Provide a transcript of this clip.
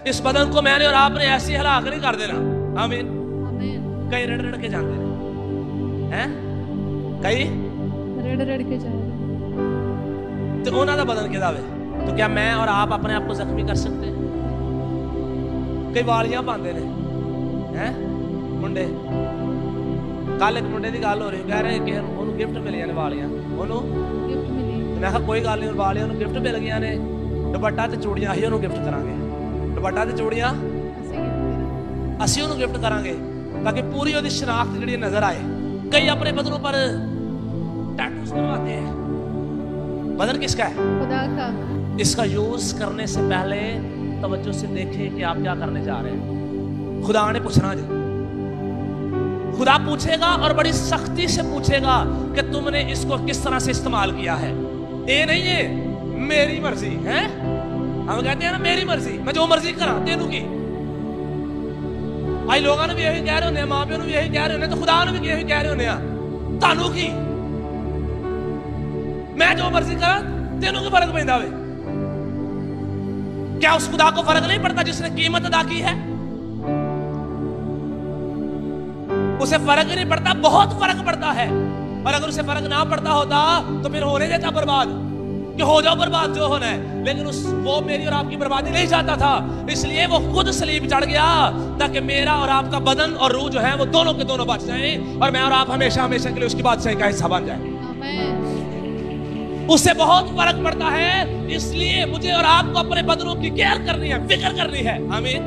اس بدن کو میں نے اور آپ نے ایسی ہلاک نہیں کر دینا. آمین. کئی رڑ رڑ کے جاندے ہیں کئی رڑ رڑ کے جاندے تو انہاں دا بدن کدا وے. تو کیا میں اور آپ اپنے آپ کو زخمی کر سکتے ہیں؟ کئی والیاں باندھے نے منڈے. کل ایک منڈے دی گل ہو رہی کہہ رہے کہ انہوں گفٹ ملیاں نے والیاں. انہوں گفٹ ملی. میں کہا کوئی گل نہیں, والیاں انہوں گفٹ مل گیا نے. دوپٹہ تے چوڑیاں ہی انہوں گفٹ کران گے. دوپٹہ تے چوڑیاں اسی انہوں گفٹ کران گے تاکہ پوری وہ شناخت جڑی نظر آئے. کئی اپنے بدنوں پر ٹیٹوز بنواتے ہیں. بدن کس کا ہے؟ خدا کا. اس کا یوز کرنے سے پہلے توجہ سے دیکھیں کہ آپ کیا کرنے جا رہے ہیں. خدا نے پوچھنا جی, خدا پوچھے گا اور بڑی سختی سے پوچھے گا کہ تم نے اس کو کس طرح سے استعمال کیا ہے. یہ نہیں ہے میری مرضی ہے. ہم کہتے ہیں نا میری مرضی, میں جو مرضی کرا تینوں کی. آئی لوگوں نے بھی یہی کہہ رہے ہونے, ماں پیوں نے بھی یہی کہہ رہے ہونے, تو خدا نے بھی یہی کہہ رہے ہونے تانوں کی. میں جو مرضی کرا تینوں کی فرق پہندا ہوئے. کیا اس خدا کو فرق نہیں پڑتا جس نے قیمت ادا کی ہے؟ اسے فرق نہیں پڑتا, بہت فرق پڑتا ہے. اور اگر اسے فرق نہ پڑتا ہوتا تو پھر ہونے دیتا برباد کہ ہو جاؤ برباد جو ہونا ہے. لیکن وہ میری اور آپ کی بربادی نہیں چاہتا تھا, اس لیے وہ خود صلیب چڑھ گیا تاکہ میرا اور آپ کا بدن اور روح جو ہے وہ دونوں کے دونوں بچ جائیں اور میں اور آپ ہمیشہ ہمیشہ کے لیے اس کی بادشاہی کا حصہ بن جائیں. اس سے بہت فرق پڑتا ہے. اس لیے مجھے اور آپ کو اپنے بدنوں کی کیئر کرنی ہے, فکر کرنی ہے. آمین.